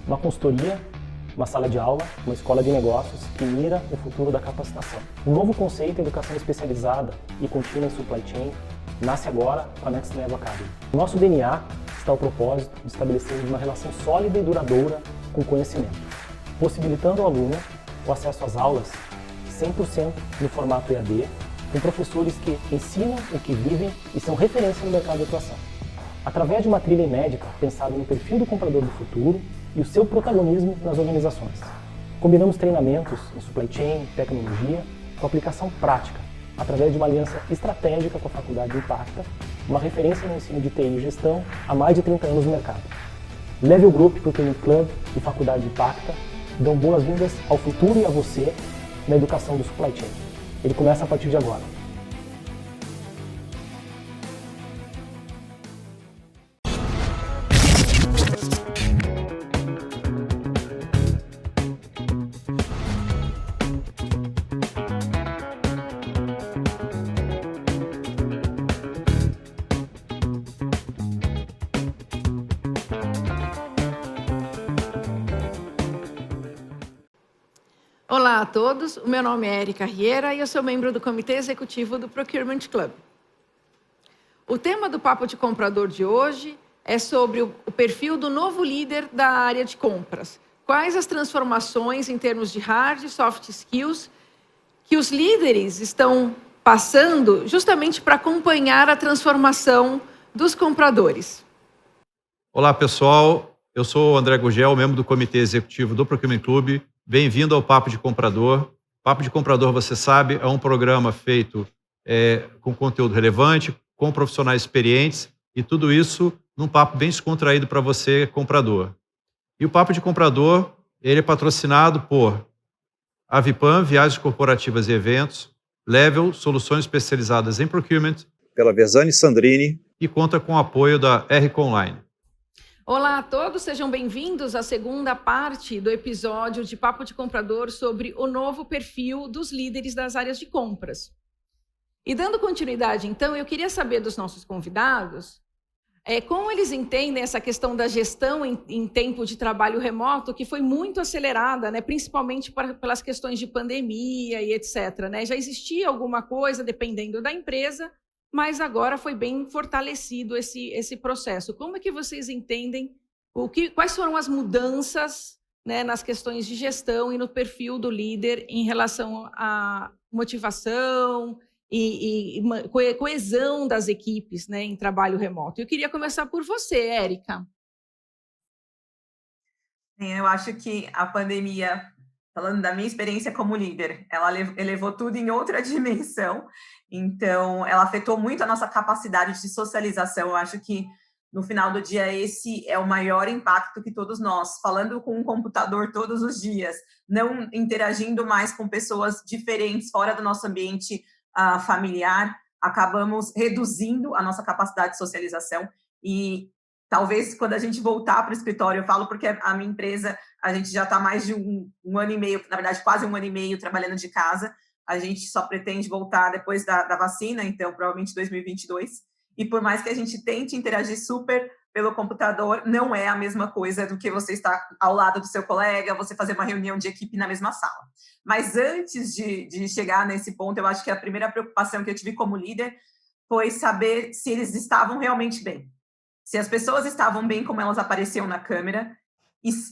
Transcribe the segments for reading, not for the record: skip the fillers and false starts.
Uma consultoria, uma sala de aula, uma escola de negócios que mira o futuro da capacitação. Um novo conceito de educação especializada e contínua em supply chain nasce agora com a Next Level Academy. No nosso DNA está o propósito de estabelecer uma relação sólida e duradoura com o conhecimento, possibilitando ao aluno o acesso às aulas 100% no formato EAD, com professores que ensinam o que vivem e são referência no mercado de atuação. Através de uma trilha inédita pensada no perfil do comprador do futuro e o seu protagonismo nas organizações. Combinamos treinamentos em supply chain, tecnologia, com aplicação prática, através de uma aliança estratégica com a Faculdade Impacta, uma referência no ensino de TI e gestão há mais de 30 anos no mercado. Level Group, Procurement Club e Faculdade Impacta dão boas-vindas ao futuro e a você na educação do supply chain. Ele começa a partir de agora. Olá a todos, o meu nome é Erika Riera e eu sou membro do Comitê Executivo do Procurement Club. O tema do Papo de Comprador de hoje é sobre o perfil do novo líder da área de compras. Quais as transformações em termos de hard e soft skills que os líderes estão passando justamente para acompanhar a transformação dos compradores? Olá pessoal, eu sou o André Gugel, membro do Comitê Executivo do Procurement Club. Bem-vindo ao Papo de Comprador. Papo de Comprador, você sabe, é um programa feito com conteúdo relevante, com profissionais experientes e tudo isso num papo bem descontraído para você, comprador. E o Papo de Comprador, ele é patrocinado por Avipam, Viagens Corporativas e Eventos, Level, Soluções Especializadas em Procurement, pela Versani Sandrini e conta com o apoio da RC Online. Olá a todos, sejam bem-vindos à segunda parte do episódio de Papo de Comprador sobre o novo perfil dos líderes das áreas de compras. E dando continuidade, então, eu queria saber dos nossos convidados como eles entendem essa questão da gestão em tempo de trabalho remoto, que foi muito acelerada, né, principalmente pelas questões de pandemia e etc. Né? Já existia alguma coisa, dependendo da empresa, mas agora foi bem fortalecido esse processo. Como é que vocês entendem quais foram as mudanças, né, nas questões de gestão e no perfil do líder em relação à motivação e coesão das equipes, né, em trabalho remoto? Eu queria começar por você, Érica. Eu acho que a pandemia, falando da minha experiência como líder, ela elevou tudo em outra dimensão. Então, ela afetou muito a nossa capacidade de socialização. Eu acho que, no final do dia, esse é o maior impacto que todos nós, falando com um computador todos os dias, não interagindo mais com pessoas diferentes, fora do nosso ambiente familiar, acabamos reduzindo a nossa capacidade de socialização. E talvez, quando a gente voltar para o escritório, eu falo porque a minha empresa, a gente já está mais de um ano e meio, na verdade, quase um ano e meio trabalhando de casa. A gente só pretende voltar depois da vacina, então, provavelmente 2022. E por mais que a gente tente interagir super pelo computador, não é a mesma coisa do que você estar ao lado do seu colega, você fazer uma reunião de equipe na mesma sala. Mas antes de chegar nesse ponto, eu acho que a primeira preocupação que eu tive como líder foi saber se eles estavam realmente bem. Se as pessoas estavam bem como elas apareciam na câmera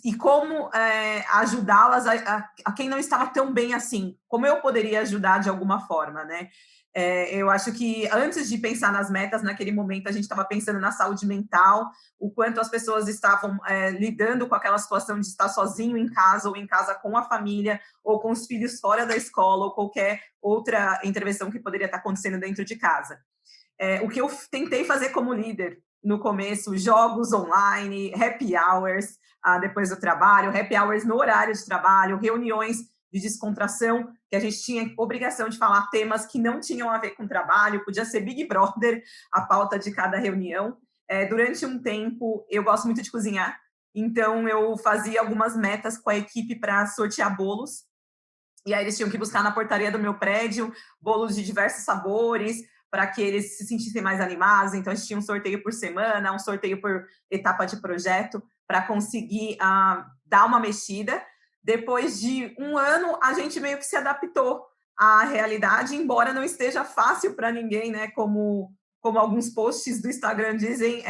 e como ajudá-las a quem não estava tão bem assim. Como eu poderia ajudar de alguma forma, né? Eu acho que antes de pensar nas metas, naquele momento a gente estava pensando na saúde mental, o quanto as pessoas estavam lidando com aquela situação de estar sozinho em casa ou em casa com a família ou com os filhos fora da escola ou qualquer outra intervenção que poderia estar acontecendo dentro de casa. O que eu tentei fazer como líder no começo, jogos online, happy hours depois do trabalho, happy hours no horário de trabalho, reuniões de descontração, que a gente tinha obrigação de falar temas que não tinham a ver com trabalho, podia ser Big Brother, a pauta de cada reunião. Durante um tempo, eu gosto muito de cozinhar, então eu fazia algumas metas com a equipe para sortear bolos, e aí eles tinham que buscar na portaria do meu prédio bolos de diversos sabores, para que eles se sentissem mais animados. Então, a gente tinha um sorteio por semana, um sorteio por etapa de projeto, para conseguir dar uma mexida. Depois de um ano, a gente meio que se adaptou à realidade, embora não esteja fácil para ninguém, né? Como alguns posts do Instagram dizem,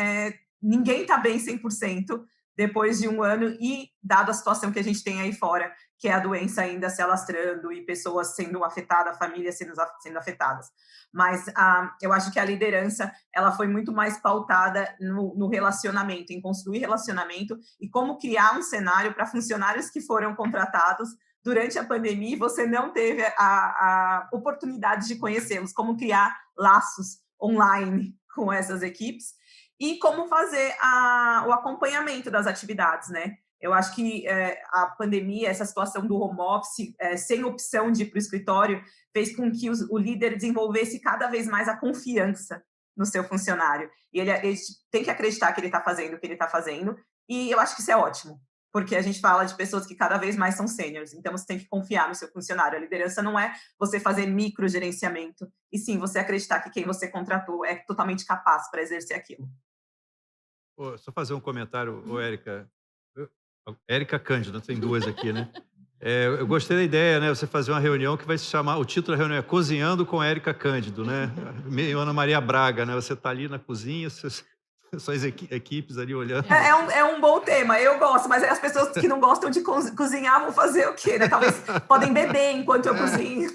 ninguém está bem 100% depois de um ano, e dado a situação que a gente tem aí fora, que é a doença ainda se alastrando e pessoas sendo afetadas, famílias sendo afetadas. Mas eu acho que a liderança ela foi muito mais pautada no relacionamento, em construir relacionamento e como criar um cenário para funcionários que foram contratados durante a pandemia e você não teve a oportunidade de conhecê-los, como criar laços online com essas equipes e como fazer o acompanhamento das atividades, né? Eu acho que a pandemia, essa situação do home office, sem opção de ir para o escritório, fez com que o líder desenvolvesse cada vez mais a confiança no seu funcionário. E ele tem que acreditar que ele está fazendo o que ele está fazendo, e eu acho que isso é ótimo, porque a gente fala de pessoas que cada vez mais são sêniores, então você tem que confiar no seu funcionário. A liderança não é você fazer microgerenciamento, e sim você acreditar que quem você contratou é totalmente capaz para exercer aquilo. Só fazer um comentário, Érica. Érica Cândido, tem duas aqui, né? Eu gostei da ideia, né? Você fazer uma reunião que vai se chamar, o título da reunião é Cozinhando com Érica Cândido, né? Meio Ana Maria Braga, né? Você está ali na cozinha, suas equipes ali olhando. É um bom tema, eu gosto, mas as pessoas que não gostam de cozinhar vão fazer o quê, né? Talvez podem beber enquanto eu cozinho.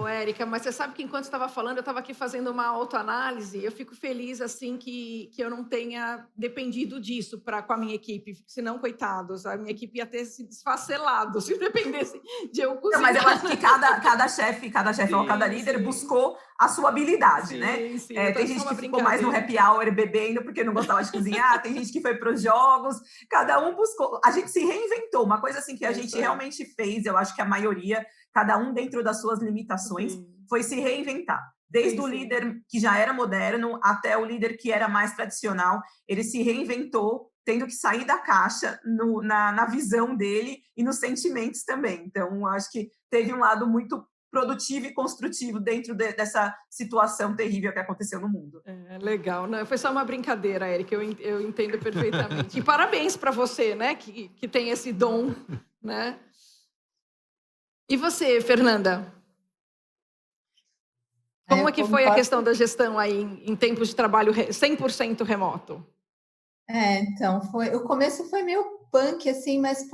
Érica, mas você sabe que enquanto estava falando, eu estava aqui fazendo uma autoanálise, eu fico feliz, assim, que eu não tenha dependido disso com a minha equipe, senão, coitados, a minha equipe ia ter se desfacelado se dependesse de eu cozinhar. Não, mas eu acho que cada chefe ou cada líder buscou a sua habilidade, né? Sim, tem gente que ficou mais no happy hour bebendo porque não gostava de cozinhar, tem gente que foi para os jogos, cada um buscou, a gente se reinventou, uma coisa assim que a gente realmente fez, eu acho que a maioria, cada um dentro das suas limitações, foi se reinventar. Desde o líder que já era moderno até o líder que era mais tradicional, ele se reinventou, tendo que sair da caixa na visão dele e nos sentimentos também. Então, acho que teve um lado muito produtivo e construtivo dentro dessa situação terrível que aconteceu no mundo. Legal, não, foi só uma brincadeira, Érica, eu entendo perfeitamente. E parabéns para você, né, que tem esse dom, né? E você, Fernanda? Como é que foi a questão da gestão aí em tempos de trabalho 100% remoto? Então, o começo foi meio punk, assim, mas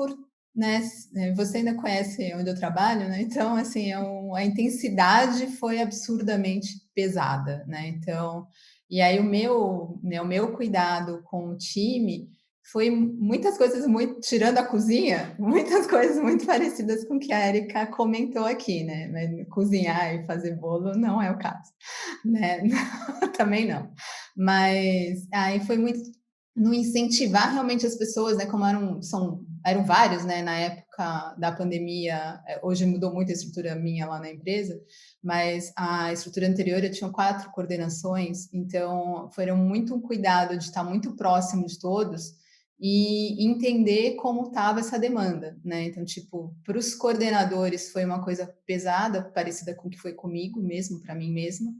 né, você ainda conhece onde eu trabalho, né? Então, assim, a intensidade foi absurdamente pesada, né? Então, e aí o meu cuidado com o time foi muitas coisas tirando a cozinha, muitas coisas muito parecidas com o que a Érica comentou aqui, né? Mas cozinhar e fazer bolo não é o caso, né? Também não. Mas aí foi muito no incentivar realmente as pessoas, né? Como eram vários, né? Na época da pandemia, hoje mudou muito a estrutura minha lá na empresa, mas a estrutura anterior eu tinha 4 coordenações, então foram muito um cuidado de estar muito próximo de todos e entender como estava essa demanda, né? Então, tipo, para os coordenadores foi uma coisa pesada, parecida com o que foi comigo mesmo, para mim mesma,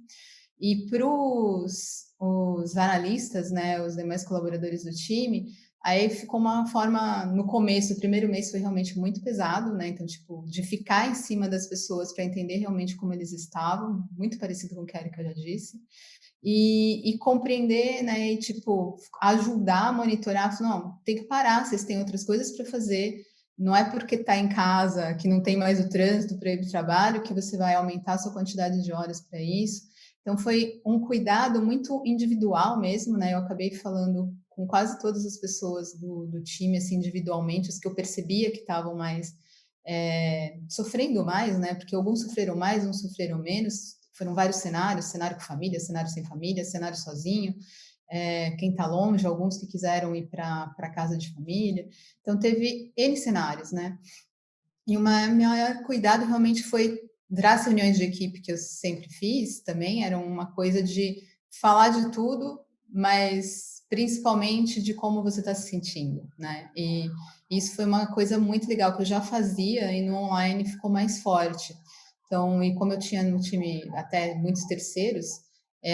e para os analistas, né, os demais colaboradores do time, aí ficou uma forma, no começo, o primeiro mês foi realmente muito pesado, né, então, tipo, de ficar em cima das pessoas para entender realmente como eles estavam, muito parecido com o que a Érica já disse, e compreender, né, e, tipo, ajudar a monitorar, não, tem que parar, vocês têm outras coisas para fazer, não é porque está em casa, que não tem mais o trânsito para ir para o trabalho, que você vai aumentar a sua quantidade de horas para isso. Então, foi um cuidado muito individual mesmo, né? Eu acabei falando com quase todas as pessoas do time, assim, individualmente, os que eu percebia que estavam mais sofrendo mais, né? Porque alguns sofreram mais, uns sofreram menos. Foram vários cenários, cenário com família, cenário sem família, cenário sozinho. Quem está longe, alguns que quiseram ir para casa de família. Então, teve N cenários, né? E o maior cuidado realmente foi das reuniões de equipe que eu sempre fiz também, era uma coisa de falar de tudo, mas principalmente de como você está se sentindo, né? E isso foi uma coisa muito legal que eu já fazia e no online ficou mais forte. Então, e como eu tinha no time até muitos terceiros,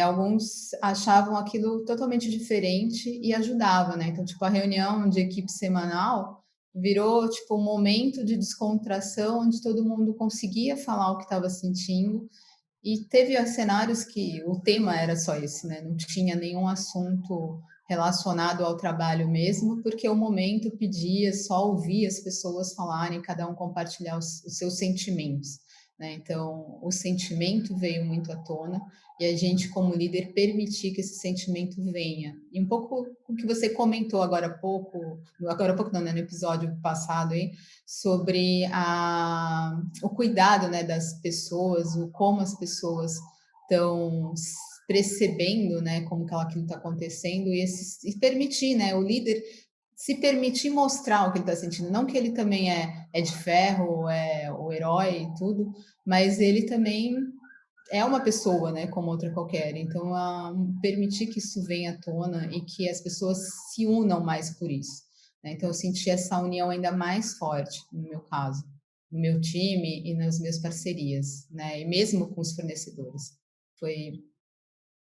alguns achavam aquilo totalmente diferente e ajudava, né? Então, tipo, a reunião de equipe semanal virou tipo um momento de descontração onde todo mundo conseguia falar o que estava sentindo. E teve cenários que o tema era só esse, né? Não tinha nenhum assunto relacionado ao trabalho mesmo, porque o momento pedia só ouvir as pessoas falarem, cada um compartilhar os seus sentimentos, né? Então, o sentimento veio muito à tona e a gente, como líder, permitir que esse sentimento venha. E um pouco o que você comentou agora há pouco não, né? No episódio passado aí, sobre o cuidado, né, das pessoas, o como as pessoas estão percebendo, né, como que aquilo está acontecendo e permitir, né, o líder se permitir mostrar o que ele está sentindo, não que ele também é de ferro, é o herói e tudo, mas ele também é uma pessoa, né, como outra qualquer. Então, permitir que isso venha à tona e que as pessoas se unam mais por isso, né? Então, eu senti essa união ainda mais forte, no meu caso, no meu time e nas minhas parcerias, né? E mesmo com os fornecedores.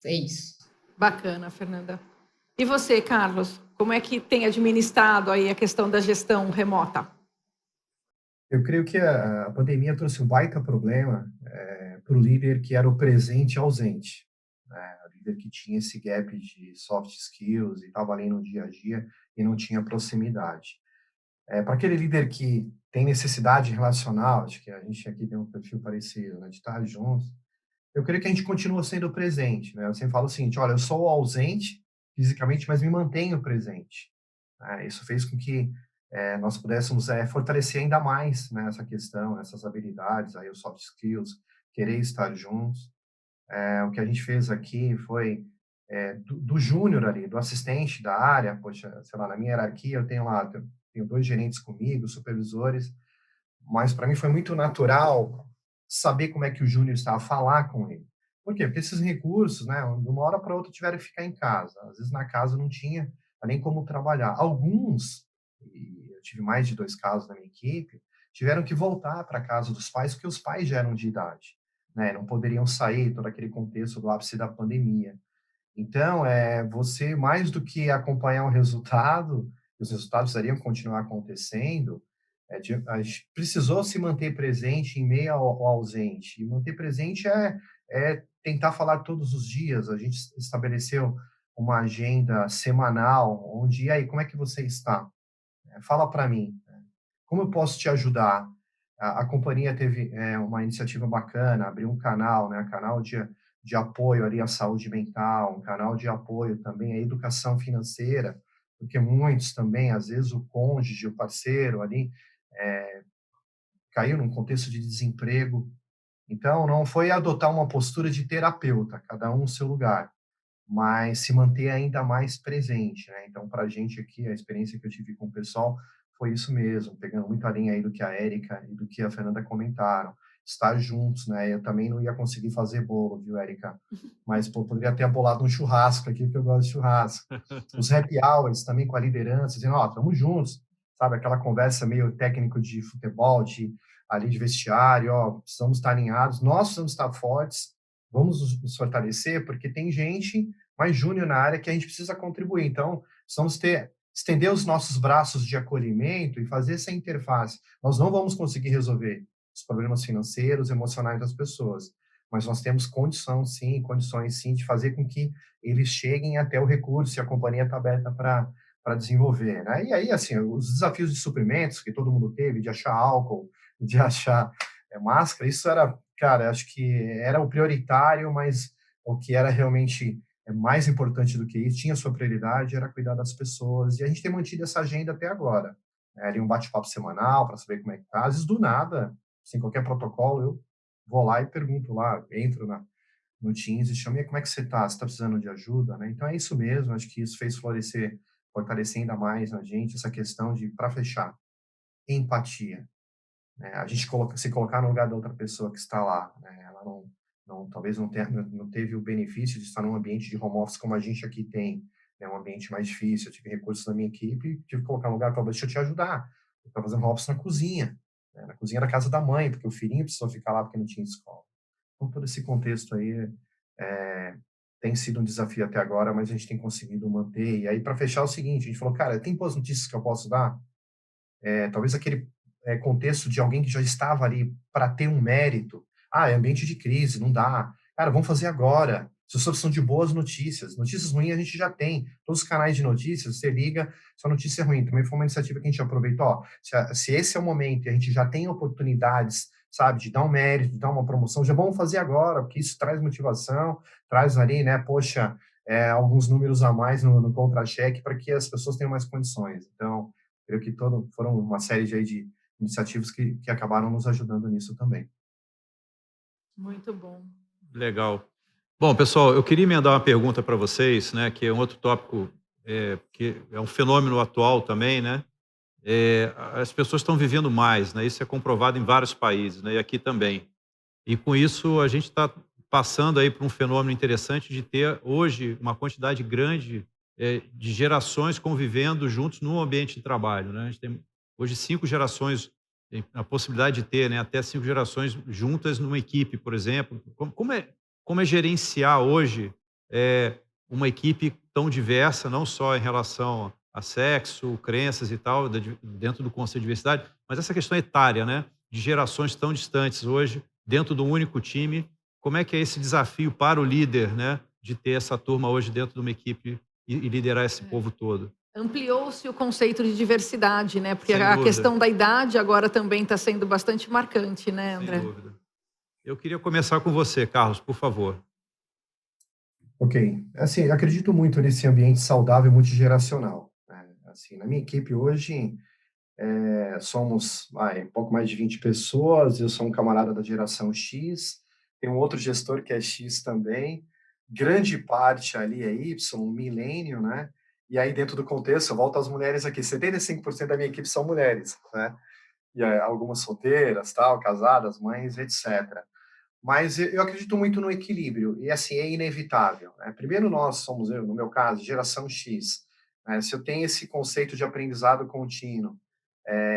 É isso. Bacana, Fernanda. E você, Carlos, como é que tem administrado aí a questão da gestão remota? Eu creio que a pandemia trouxe um baita problema para o líder que era o presente ausente, né? O líder que tinha esse gap de soft skills e estava ali no dia a dia e não tinha proximidade. Para aquele líder que tem necessidade relacional, acho que a gente aqui tem um perfil parecido, né, de estar juntos, eu creio que a gente continua sendo presente, né? Eu sempre falo o seguinte, olha, eu sou ausente fisicamente, mas me mantenho presente. Isso fez com que nós pudéssemos fortalecer ainda mais, né, essa questão, essas habilidades, aí os soft skills, querer estar juntos. O que a gente fez aqui foi do júnior ali, do assistente da área, poxa, sei lá, na minha hierarquia eu tenho 2 gerentes comigo, supervisores, mas para mim foi muito natural saber como é que o júnior estava, falar com ele. Por quê? Porque esses recursos, né, de uma hora para outra tiveram que ficar em casa. Às vezes na casa não tinha nem como trabalhar. Alguns, e eu tive mais de 2 casos na minha equipe, tiveram que voltar para a casa dos pais porque os pais já eram de idade, né, não poderiam sair, todo aquele contexto do ápice da pandemia. Então, você, mais do que acompanhar o resultado, os resultados precisariam continuar acontecendo, a gente precisou se manter presente em meio ao ausente. E manter presente é tentar falar todos os dias. A gente estabeleceu uma agenda semanal, onde, e aí, como é que você está? Fala para mim, como eu posso te ajudar? A companhia teve uma iniciativa bacana, abriu um canal, né, canal de apoio ali à saúde mental, um canal de apoio também à educação financeira, porque muitos também, às vezes, o cônjuge, o parceiro ali, caiu num contexto de desemprego. Então, não foi adotar uma postura de terapeuta, cada um no seu lugar, mas se manter ainda mais presente, né? Então, para a gente aqui, a experiência que eu tive com o pessoal foi isso mesmo, pegando muita linha aí do que a Érica e do que a Fernanda comentaram, estar juntos, né? Eu também não ia conseguir fazer bolo, viu, Érica? Mas poderia ter bolado um churrasco aqui, porque eu gosto de churrasco. Os happy hours também com a liderança, dizendo, ó, estamos juntos, sabe? Aquela conversa meio técnico de futebol, ali de vestiário, ó, precisamos estar alinhados, nós precisamos estar fortes, vamos nos fortalecer, porque tem gente mais júnior na área que a gente precisa contribuir. Então, precisamos estender os nossos braços de acolhimento e fazer essa interface. Nós não vamos conseguir resolver os problemas financeiros, emocionais das pessoas, mas nós temos condições sim, de fazer com que eles cheguem até o recurso e a companhia está aberta para desenvolver, né? E aí, assim, os desafios de suprimentos que todo mundo teve, de achar álcool, de achar máscara, isso era, cara, acho que era o prioritário, mas o que era realmente mais importante do que isso, tinha sua prioridade, era cuidar das pessoas, e a gente tem mantido essa agenda até agora. Ali um bate-papo semanal para saber como é que tá. Às vezes, do nada, sem qualquer protocolo, eu vou lá e pergunto lá, entro no Teams e chamo, e como é que você está? Você está precisando de ajuda? Né? Então, é isso mesmo, acho que isso fez fortalecer ainda mais na gente essa questão de, para fechar, empatia. Né? A gente se colocar no lugar da outra pessoa que está lá, né? Ela talvez não teve o benefício de estar num ambiente de home office como a gente aqui tem, né? Um ambiente mais difícil. Eu tive recursos na minha equipe, tive que colocar no lugar, deixa eu te ajudar. Eu estava fazendo home office na cozinha, né? Na cozinha da casa da mãe, porque o filhinho precisou ficar lá porque não tinha escola. Então, todo esse contexto aí tem sido um desafio até agora, mas a gente tem conseguido manter. E aí, para fechar, é o seguinte, a gente falou, cara, tem boas notícias que eu posso dar? talvez aquele contexto de alguém que já estava ali para ter um mérito. É ambiente de crise, não dá. Cara, vamos fazer agora. As pessoas precisam de boas notícias. Notícias ruins a gente já tem. Todos os canais de notícias, você liga, só notícia ruim. Também foi uma iniciativa que a gente aproveitou. Se esse é o momento e a gente já tem oportunidades, sabe, de dar um mérito, de dar uma promoção, já vamos fazer agora, porque isso traz motivação, traz ali, né, poxa, alguns números a mais no contra-cheque para que as pessoas tenham mais condições. Então, creio que foram uma série de iniciativas que acabaram nos ajudando nisso também. Muito bom. Legal. Bom, pessoal, eu queria emendar uma pergunta para vocês, né, que é um outro tópico que é um fenômeno atual também, né? As pessoas estão vivendo mais, né? Isso é comprovado em vários países, né? E aqui também. E com isso a gente está passando aí por um fenômeno interessante de ter hoje uma quantidade grande de gerações convivendo juntos num ambiente de trabalho, né? A gente tem hoje 5 gerações, tem a possibilidade de ter, né, até 5 gerações juntas numa equipe, por exemplo. Como é gerenciar hoje uma equipe tão diversa, não só em relação a sexo, crenças e tal, dentro do conceito de diversidade, mas essa questão etária, né, de gerações tão distantes hoje, dentro de um único time. Como é que é esse desafio para o líder, né, de ter essa turma hoje dentro de uma equipe e liderar esse povo todo? Ampliou-se o conceito de diversidade, né? Porque Sem a dúvida. questão da idade agora também está sendo bastante marcante, né, André? Sem dúvida. Eu queria começar com você, Carlos, por favor. Ok. Assim, eu acredito muito nesse ambiente saudável multigeracional, né? Assim, na minha equipe hoje, somos um pouco mais de 20 pessoas, eu sou um camarada da geração X, tem um outro gestor que é X também, grande parte ali é Y, milênio, né? E aí, dentro do contexto, eu volto às mulheres aqui, 75% da minha equipe são mulheres, né? E algumas solteiras, tal, casadas, mães, etc. Mas eu acredito muito no equilíbrio, e assim, é inevitável, né? Primeiro nós somos, no meu caso, geração X, né? Se eu tenho esse conceito de aprendizado contínuo,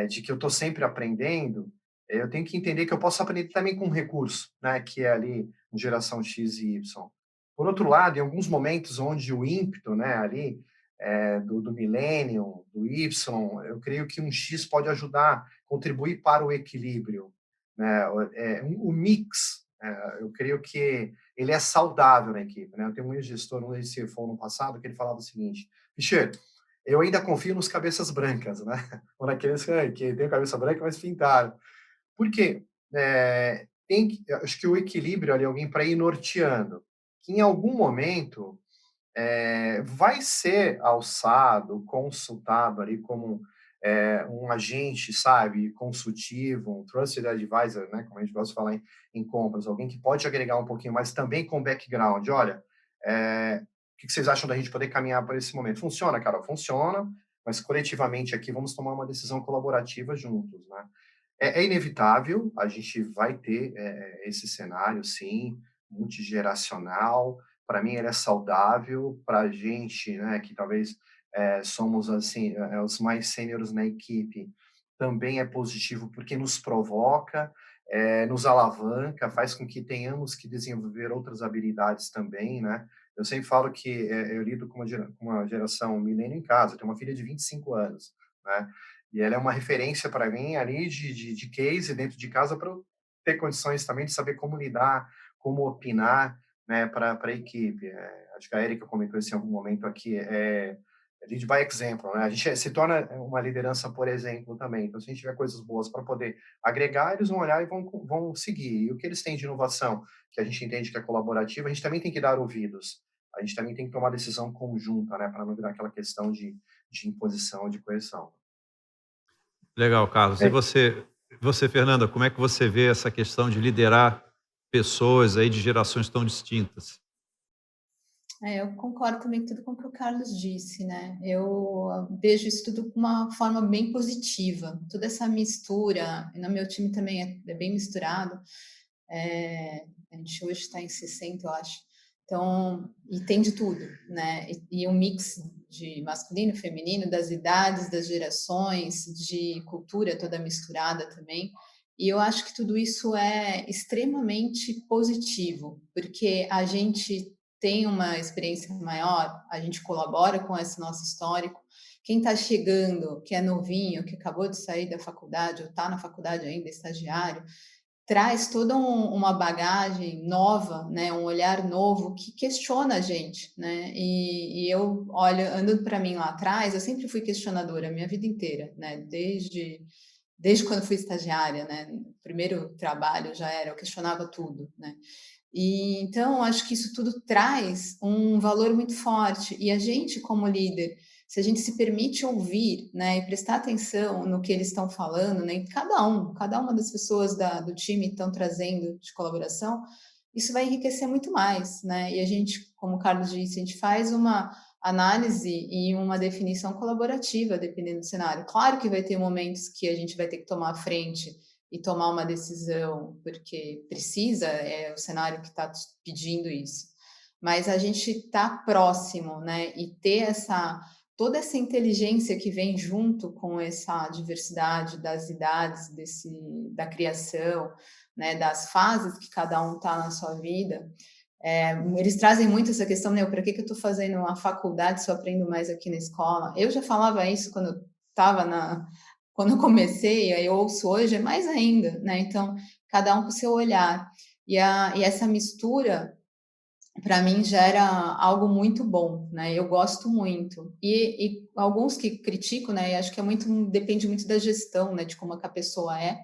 de que eu estou sempre aprendendo, eu tenho que entender que eu posso aprender também com um recurso, né? Que é ali, geração X e Y. Por outro lado, em alguns momentos onde o ímpeto, né, ali, do millennium, do Y, eu creio que um X pode ajudar, contribuir para o equilíbrio, né? O mix, eu creio que ele é saudável na equipe, né? Eu tenho um ex-gestor, um ex-CFO no passado, que ele falava o seguinte: Fischer, eu ainda confio nos cabeças brancas, né? Ou naqueles que tem cabeça branca, mas pintaram. Por quê? Acho que o equilíbrio ali, alguém para ir norteando, que em algum momento vai ser alçado, consultado ali como um agente, sabe, consultivo, um trusted advisor, né, como a gente gosta de falar em compras, alguém que pode agregar um pouquinho mais também com background. Olha, o que vocês acham da gente poder caminhar para esse momento? Funciona, Carol? Funciona, mas coletivamente aqui vamos tomar uma decisão colaborativa juntos, né? É inevitável, a gente vai ter esse cenário, sim, multigeracional. Para mim, ele é saudável. Para a gente, né, que talvez somos assim os mais sêniores na equipe, também é positivo porque nos provoca, nos alavanca, faz com que tenhamos que desenvolver outras habilidades também, né? Eu sempre falo que eu lido com uma geração milênio em casa, eu tenho uma filha de 25 anos, né? E ela é uma referência para mim ali de case dentro de casa para eu ter condições também de saber como lidar, como opinar, né, para a equipe. Acho que a Erika comentou isso em algum momento aqui, lead by example, né? A gente se torna uma liderança por exemplo também. Então, se a gente tiver coisas boas para poder agregar, eles vão olhar e vão seguir. E o que eles têm de inovação, que a gente entende que é colaborativa, a gente também tem que dar ouvidos. A gente também tem que tomar decisão conjunta, né, para não virar aquela questão de imposição, de coerção. Legal, Carlos. E você, Fernanda, como é que você vê essa questão de liderar pessoas aí de gerações tão distintas? Eu concordo também com tudo com o que o Carlos disse, né? Eu vejo isso tudo com uma forma bem positiva. Toda essa mistura, e no meu time também é bem misturado. A gente hoje está em 60, eu acho. Então, e tem de tudo, né? E um mix de masculino e feminino, das idades, das gerações, de cultura toda misturada também. E eu acho que tudo isso é extremamente positivo, porque a gente tem uma experiência maior, a gente colabora com esse nosso histórico, quem está chegando, que é novinho, que acabou de sair da faculdade ou está na faculdade ainda, estagiário, traz toda uma bagagem nova, né, um olhar novo que questiona a gente, né, e eu, olha, andando para mim lá atrás, eu sempre fui questionadora a minha vida inteira, né, desde quando fui estagiária, né, no primeiro trabalho já era, eu questionava tudo, né, e então acho que isso tudo traz um valor muito forte, e a gente como líder, se a gente se permite ouvir, né, e prestar atenção no que eles estão falando, né, cada uma das pessoas do time estão trazendo de colaboração, isso vai enriquecer muito mais, né, e a gente, como o Carlos disse, a gente faz uma análise e uma definição colaborativa, dependendo do cenário. Claro que vai ter momentos que a gente vai ter que tomar a frente e tomar uma decisão, porque precisa, é o cenário que está pedindo isso. Mas a gente está próximo, né, e ter toda essa inteligência que vem junto com essa diversidade das idades, da criação, né, das fases que cada um está na sua vida, eles trazem muito essa questão, né, para que eu estou fazendo uma faculdade se eu aprendo mais aqui na escola? Eu já falava isso quando eu estava quando eu comecei, aí eu ouço hoje, é mais ainda, né, então, cada um com o seu olhar, e essa mistura para mim gera algo muito bom, né? Eu gosto muito. E alguns que criticam, né? E acho que depende muito da gestão, né? De como a pessoa é,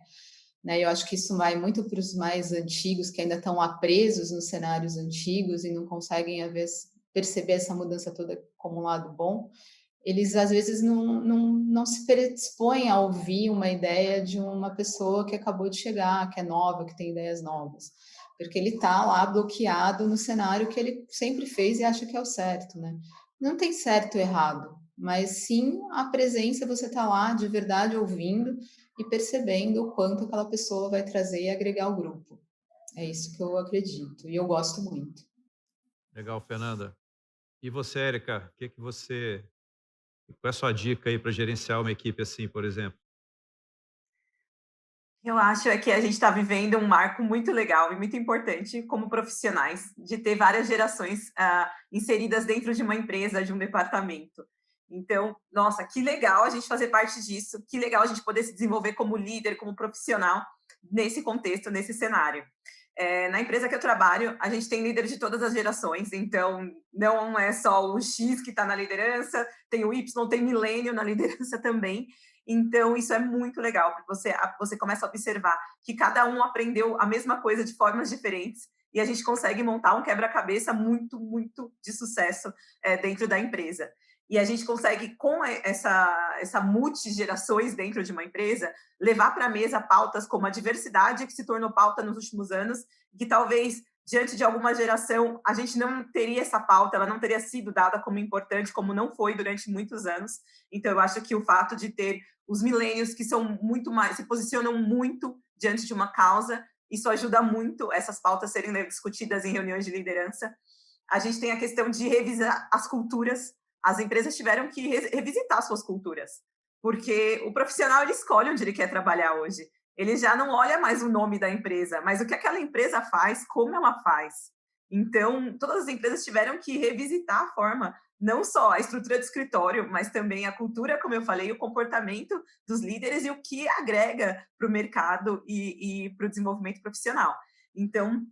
né? Eu acho que isso vai muito para os mais antigos, que ainda estão presos nos cenários antigos e não conseguem, às vezes, perceber essa mudança toda como um lado bom. Eles, às vezes, não se predispõem a ouvir uma ideia de uma pessoa que acabou de chegar, que é nova, que tem ideias novas, porque ele está lá bloqueado no cenário que ele sempre fez e acha que é o certo, né? Não tem certo ou errado, mas sim a presença, você está lá de verdade ouvindo e percebendo o quanto aquela pessoa vai trazer e agregar ao grupo. É isso que eu acredito e eu gosto muito. Legal, Fernanda. E você, Érica, qual é a sua dica aí para gerenciar uma equipe assim, por exemplo? Eu acho que a gente está vivendo um marco muito legal e muito importante como profissionais, de ter várias gerações inseridas dentro de uma empresa, de um departamento. Então, nossa, que legal a gente fazer parte disso, que legal a gente poder se desenvolver como líder, como profissional, nesse contexto, nesse cenário. Na empresa que eu trabalho, a gente tem líderes de todas as gerações, então não é só o X que está na liderança, tem o Y, tem milênio na liderança também. Então, isso é muito legal, porque você começa a observar que cada um aprendeu a mesma coisa de formas diferentes e a gente consegue montar um quebra-cabeça muito, muito de sucesso dentro da empresa. E a gente consegue, com essa multigerações dentro de uma empresa, levar para a mesa pautas como a diversidade, que se tornou pauta nos últimos anos, que talvez, diante de alguma geração, a gente não teria essa pauta, ela não teria sido dada como importante, como não foi durante muitos anos. Então, eu acho que o fato de ter os milênios que são muito mais, se posicionam muito diante de uma causa, isso ajuda muito essas pautas serem discutidas em reuniões de liderança. A gente tem a questão de revisar as culturas. As empresas tiveram que revisitar suas culturas, porque o profissional ele escolhe onde ele quer trabalhar hoje. Ele já não olha mais o nome da empresa, mas o que aquela empresa faz, como ela faz. Então, todas as empresas tiveram que revisitar a forma, não só a estrutura do escritório, mas também a cultura, como eu falei, o comportamento dos líderes e o que agrega para o mercado e para o desenvolvimento profissional. Então,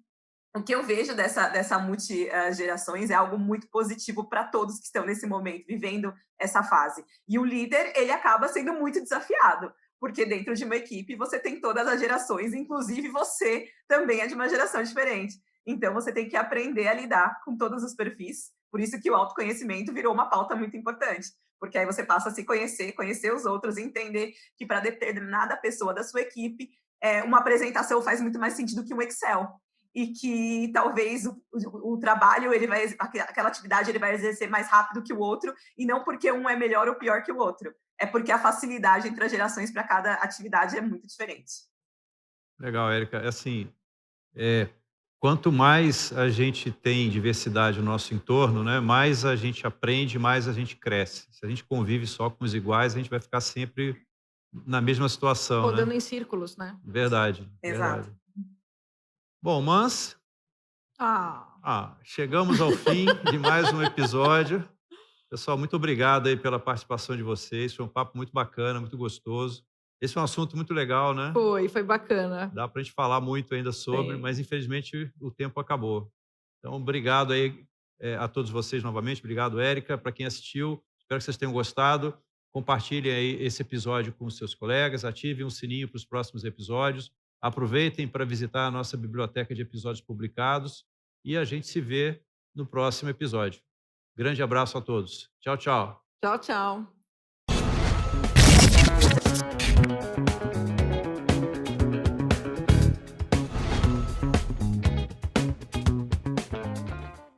o que eu vejo dessa multigerações é algo muito positivo para todos que estão nesse momento, vivendo essa fase. E o líder, ele acaba sendo muito desafiado, porque dentro de uma equipe você tem todas as gerações, inclusive você também é de uma geração diferente. Então, você tem que aprender a lidar com todos os perfis. Por isso que o autoconhecimento virou uma pauta muito importante, porque aí você passa a se conhecer os outros e entender que para determinada pessoa da sua equipe, uma apresentação faz muito mais sentido que um Excel. E que talvez o trabalho, aquela atividade ele vai exercer mais rápido que o outro, e não porque um é melhor ou pior que o outro. É porque a facilidade entre as gerações para cada atividade é muito diferente. Legal, Érica. Assim, quanto mais a gente tem diversidade no nosso entorno, né, mais a gente aprende, mais a gente cresce. Se a gente convive só com os iguais, a gente vai ficar sempre na mesma situação, Rodando né? em círculos, né? Verdade, Exato. verdade. Bom, mas Ah, chegamos ao fim de mais um episódio. Pessoal, muito obrigado aí pela participação de vocês. Foi um papo muito bacana, muito gostoso. Esse é um assunto muito legal, né? Foi bacana. Dá para a gente falar muito ainda sobre, Sim. mas infelizmente o tempo acabou. Então, obrigado aí a todos vocês novamente. Obrigado, Érica, para quem assistiu. Espero que vocês tenham gostado. Compartilhem aí esse episódio com os seus colegas, ativem o sininho para os próximos episódios. Aproveitem para visitar a nossa biblioteca de episódios publicados e a gente se vê no próximo episódio. Grande abraço a todos. Tchau, tchau. Tchau, tchau.